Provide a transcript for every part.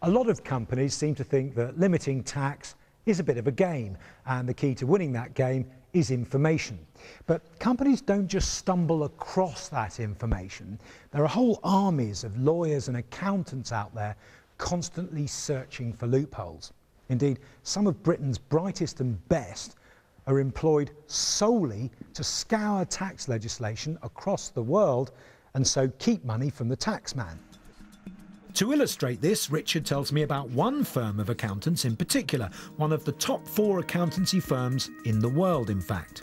A lot of companies seem to think that limiting tax is a bit of a game, and the key to winning that game is information. But companies don't just stumble across that information. There are whole armies of lawyers and accountants out there constantly searching for loopholes. Indeed, some of Britain's brightest and best are employed solely to scour tax legislation across the world and so keep money from the taxman. To illustrate this, Richard tells me about one firm of accountants in particular, one of the top 4 accountancy firms in the world, in fact.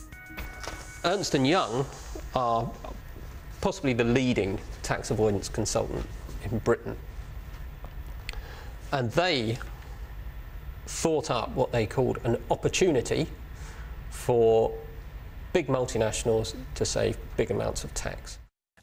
Ernst & Young are possibly the leading tax avoidance consultant in Britain. And they thought up what they called an opportunity for big multinationals to save big amounts of tax.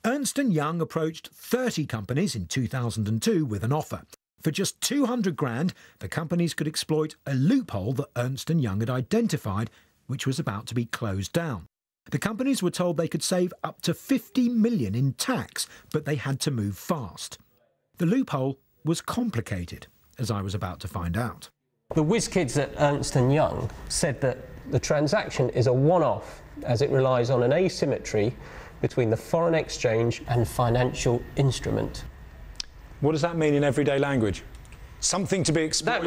Ernst & Young approached 30 companies in 2002 with an offer. For just 200 grand, the companies could exploit a loophole that Ernst & Young had identified, which was about to be closed down. The companies were told they could save up to 50 million in tax, but they had to move fast. The loophole was complicated, as I was about to find out. The whiz kids at Ernst & Young said that the transaction is a one-off, as it relies on an asymmetry between the foreign exchange and financial instrument. What does that mean in everyday language? Something to be exploited?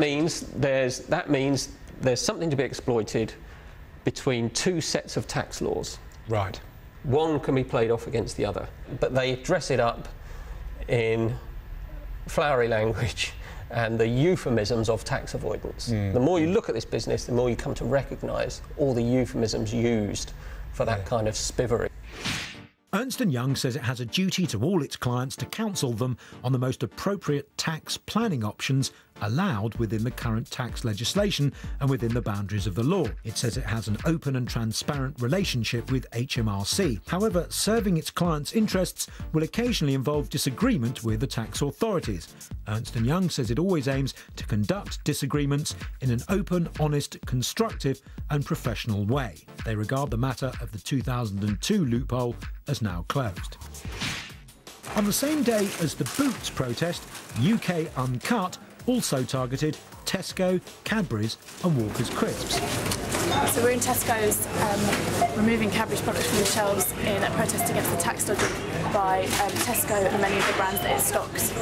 That means there's something to be exploited between 2 sets of tax laws. Right. One can be played off against the other, but they dress it up in flowery language and the euphemisms of tax avoidance. The more you look at this business, the more you come to recognise all the euphemisms used for that kind of spivery. Ernst & Young says it has a duty to all its clients to counsel them on the most appropriate tax planning options allowed within the current tax legislation and within the boundaries of the law. It says it has an open and transparent relationship with HMRC. However, serving its clients' interests will occasionally involve disagreement with the tax authorities. Ernst & Young says it always aims to conduct disagreements in an open, honest, constructive and professional way. They regard the matter of the 2002 loophole as now closed. On the same day as the Boots protest, UK Uncut also targeted Tesco, Cadbury's and Walker's Crisps. So we're in Tesco's removing Cadbury's products from the shelves in a protest against the tax dodging by Tesco and many of the brands that it stocks.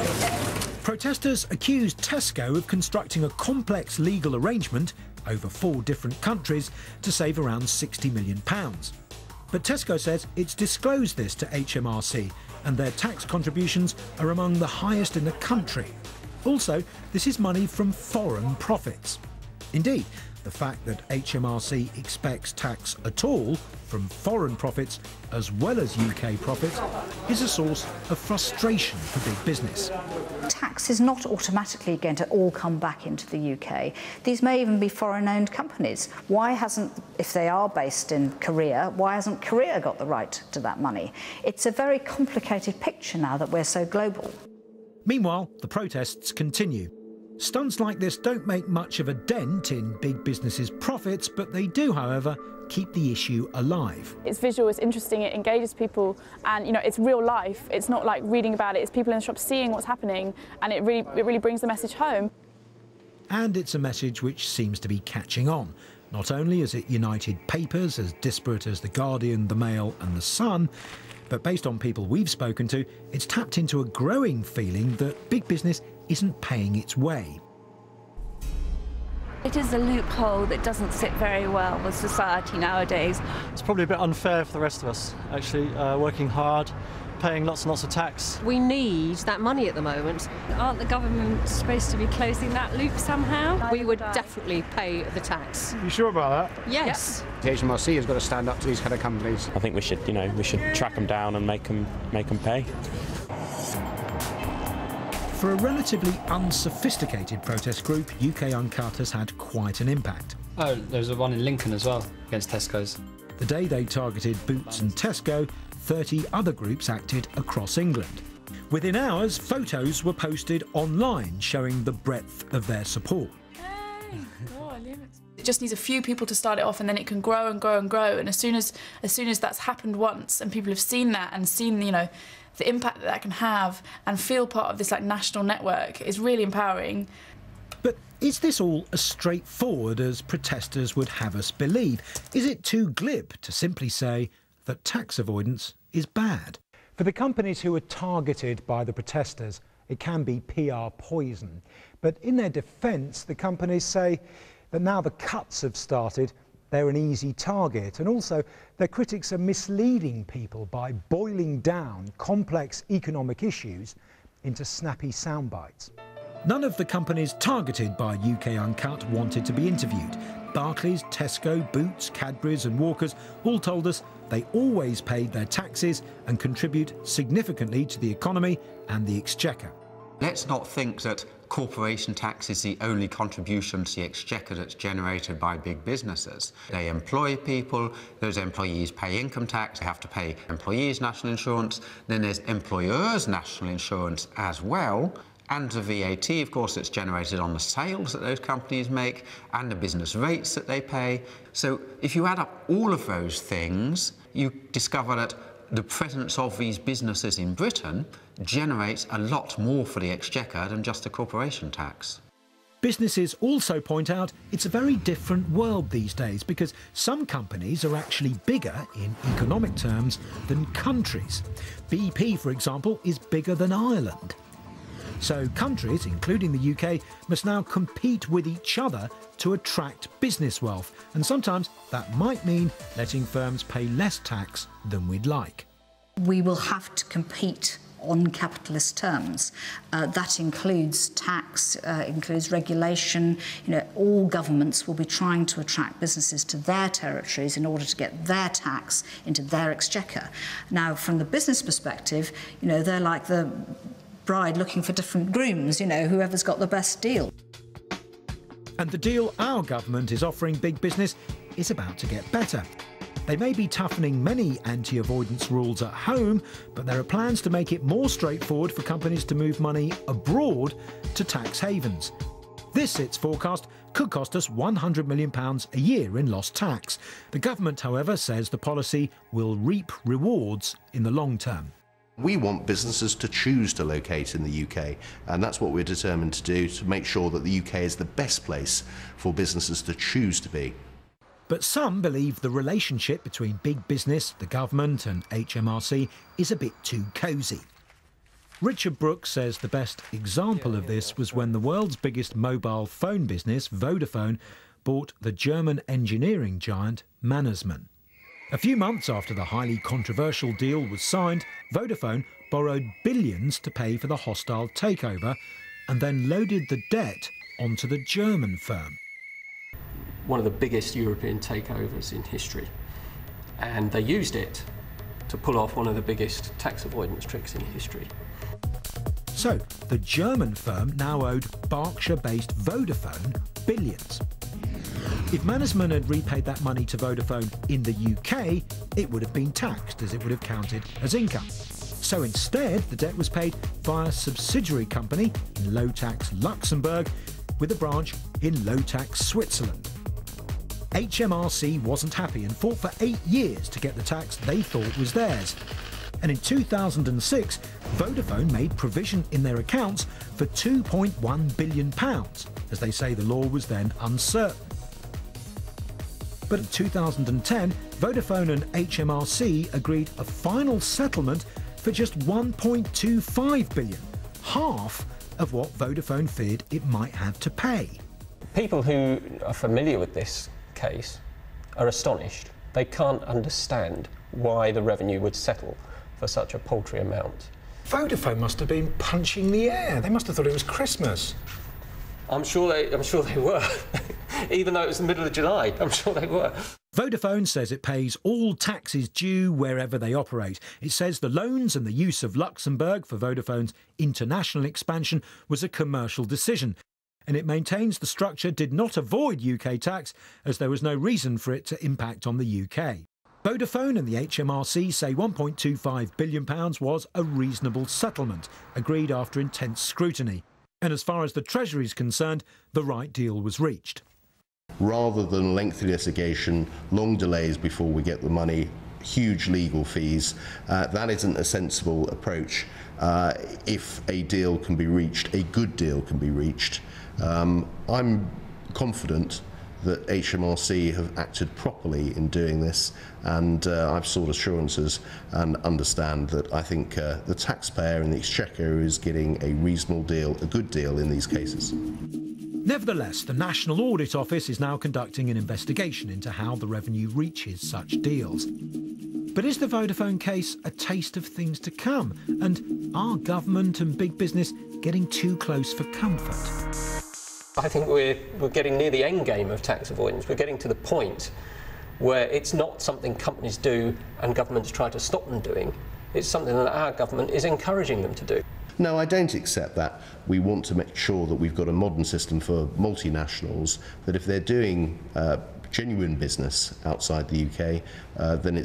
Protesters accused Tesco of constructing a complex legal arrangement over 4 different countries to save around £60 million. But Tesco says it's disclosed this to HMRC and their tax contributions are among the highest in the country. Also, this is money from foreign profits. Indeed, the fact that HMRC expects tax at all from foreign profits as well as UK profits is a source of frustration for big business. Tax is not automatically going to all come back into the UK. These may even be foreign-owned companies. Why hasn't, if they are based in Korea, why hasn't Korea got the right to that money? It's a very complicated picture now that we're so global. Meanwhile, the protests continue. Stunts like this don't make much of a dent in big businesses' profits, but they do, however, keep the issue alive. It's visual, it's interesting, it engages people, and it's real life. It's not like reading about it, it's people in the shop seeing what's happening, and it really brings the message home. And it's a message which seems to be catching on. Not only has it united papers as disparate as The Guardian, The Mail and The Sun, but based on people we've spoken to, it's tapped into a growing feeling that big business isn't paying its way. It is a loophole that doesn't sit very well with society nowadays. It's probably a bit unfair for the rest of us, actually, working hard, paying lots and lots of tax. We need that money at the moment. Aren't the government supposed to be closing that loop somehow? We would definitely pay the tax. You sure about that? Yes. The HMRC has got to stand up to these kind of companies. I think we should, we should track them down and make them pay. For a relatively unsophisticated protest group, UK Uncut has had quite an impact. Oh, there was one in Lincoln as well, against Tesco's. The day they targeted Boots and Tesco, 30 other groups acted across England. Within hours, photos were posted online showing the breadth of their support. It just needs a few people to start it off, and then it can grow and grow and grow. And as soon as that's happened once, and people have seen that and seen, the impact that can have and feel part of this like national network is really empowering. But is this all as straightforward as protesters would have us believe? Is it too glib to simply say that tax avoidance is bad? For the companies who are targeted by the protesters, it can be PR poison. But in their defence, the companies say that now the cuts have started, they're an easy target. And also, their critics are misleading people by boiling down complex economic issues into snappy sound bites. None of the companies targeted by UK Uncut wanted to be interviewed. Barclays, Tesco, Boots, Cadbury's and Walkers all told us they always paid their taxes and contribute significantly to the economy and the exchequer. Let's not think that corporation tax is the only contribution to the exchequer that's generated by big businesses. They employ people, those employees pay income tax, they have to pay employees' national insurance, then there's employers' national insurance as well, and the VAT, of course, that's generated on the sales that those companies make, and the business rates that they pay. So if you add up all of those things, you discover that the presence of these businesses in Britain generates a lot more for the exchequer than just the corporation tax. Businesses also point out it's a very different world these days because some companies are actually bigger in economic terms than countries. BP, for example, is bigger than Ireland. So countries, including the UK, must now compete with each other to attract business wealth. And sometimes that might mean letting firms pay less tax than we'd like. We will have to compete on capitalist terms. That includes tax, includes regulation. You know, all governments will be trying to attract businesses to their territories in order to get their tax into their exchequer. Now, from the business perspective, you know, they're like the bride looking for different grooms, you know, whoever's got the best deal. And the deal our government is offering big business is about to get better. They may be toughening many anti-avoidance rules at home, but there are plans to make it more straightforward for companies to move money abroad to tax havens. This, it's forecast, could cost us £100 million a year in lost tax. The government, however, says the policy will reap rewards in the long term. We want businesses to choose to locate in the UK, and that's what we're determined to do, to make sure that the UK is the best place for businesses to choose to be. But some believe the relationship between big business, the government and HMRC is a bit too cosy. Richard Brooks says the best example of this was when the world's biggest mobile phone business, Vodafone, bought the German engineering giant Mannesmann. A few months after the highly controversial deal was signed, Vodafone borrowed billions to pay for the hostile takeover and then loaded the debt onto the German firm. One of the biggest European takeovers in history. And they used it to pull off one of the biggest tax avoidance tricks in history. So, the German firm now owed Berkshire-based Vodafone billions. If Mannesmann had repaid that money to Vodafone in the UK, it would have been taxed as it would have counted as income. So instead, the debt was paid by a subsidiary company in low-tax Luxembourg with a branch in low-tax Switzerland. HMRC wasn't happy and fought for 8 years to get the tax they thought was theirs. And in 2006, Vodafone made provision in their accounts for £2.1 billion, as they say the law was then uncertain. But in 2010, Vodafone and HMRC agreed a final settlement for just £1.25 billion, half of what Vodafone feared it might have to pay. People who are familiar with this case are astonished. They can't understand why the revenue would settle for such a paltry amount. Vodafone must have been punching the air. They must have thought it was Christmas. I'm sure they were. Even though it was the middle of July, I'm sure they were. Vodafone says it pays all taxes due wherever they operate. It says the loans and the use of Luxembourg for Vodafone's international expansion was a commercial decision. And it maintains the structure did not avoid UK tax, as there was no reason for it to impact on the UK. Vodafone and the HMRC say £1.25 billion was a reasonable settlement, agreed after intense scrutiny. And as far as the Treasury is concerned, the right deal was reached. Rather than lengthy litigation, long delays before we get the money huge legal fees. That isn't a sensible approach. If a deal can be reached, a good deal can be reached. I'm confident that HMRC have acted properly in doing this, and I've sought assurances and understand that I think the taxpayer and the Exchequer is getting a reasonable deal, a good deal in these cases. Nevertheless, the National Audit Office is now conducting an investigation into how the revenue reaches such deals. But is the Vodafone case a taste of things to come? And are government and big business getting too close for comfort? I think we're getting near the end game of tax avoidance. We're getting to the point where it's not something companies do and governments try to stop them doing. It's something that our government is encouraging them to do. No, I don't accept that. We want to make sure that we've got a modern system for multinationals, that if they're doing genuine business outside the UK, then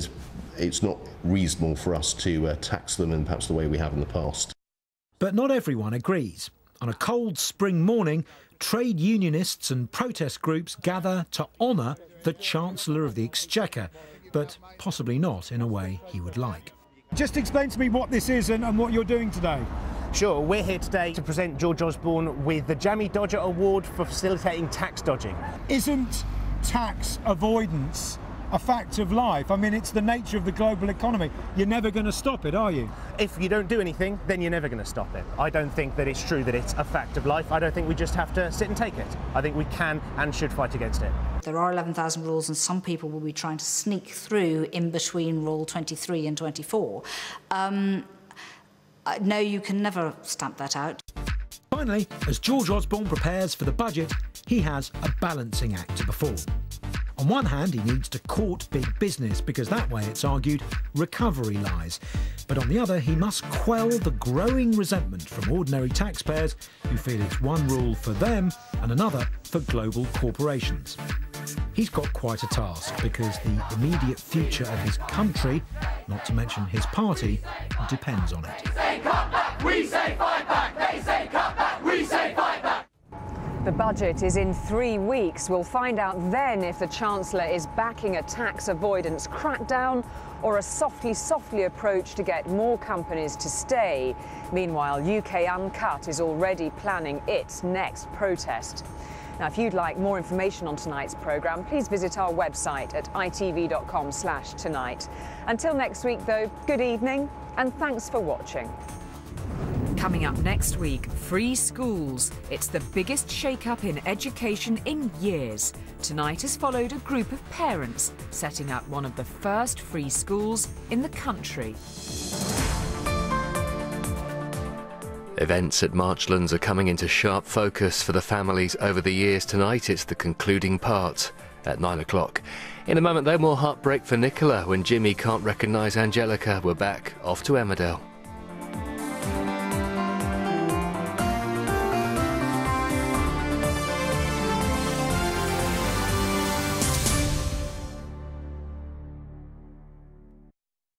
it's not reasonable for us to tax them in perhaps the way we have in the past. But not everyone agrees. On a cold spring morning, trade unionists and protest groups gather to honour the Chancellor of the Exchequer, but possibly not in a way he would like. Just explain to me what this is and what you're doing today. Sure, we're here today to present George Osborne with the Jamie Dodger Award for facilitating tax dodging. Isn't tax avoidance a fact of life? I mean, it's the nature of the global economy. You're never going to stop it, are you? If you don't do anything, then you're never going to stop it. I don't think that it's true that it's a fact of life. I don't think we just have to sit and take it. I think we can and should fight against it. There are 11,000 rules, and some people will be trying to sneak through in between Rule 23 and 24. No, you can never stamp that out. Finally, as George Osborne prepares for the budget, he has a balancing act to perform. On one hand, he needs to court big business because that way, it's argued, recovery lies. But on the other, he must quell the growing resentment from ordinary taxpayers who feel it's one rule for them and another for global corporations. He's got quite a task because the immediate future of his country, not to mention his party, depends on it. They say cut back, we say fight back. They say cut back, we say fight back. The budget is in 3 weeks. We'll find out then if the Chancellor is backing a tax avoidance crackdown or a softly approach to get more companies to stay. Meanwhile, UK Uncut is already planning its next protest. Now, if you'd like more information on tonight's programme, please visit our website at itv.com/tonight. Until next week, though, good evening and thanks for watching. Coming up next week, free schools. It's the biggest shake-up in education in years. Tonight has followed a group of parents setting up one of the first free schools in the country. Events at Marchlands are coming into sharp focus for the families over the years. Tonight it's the concluding part at 9 o'clock. In a moment though, more heartbreak for Nicola when Jimmy can't recognise Angelica. We're back off to Emmerdale.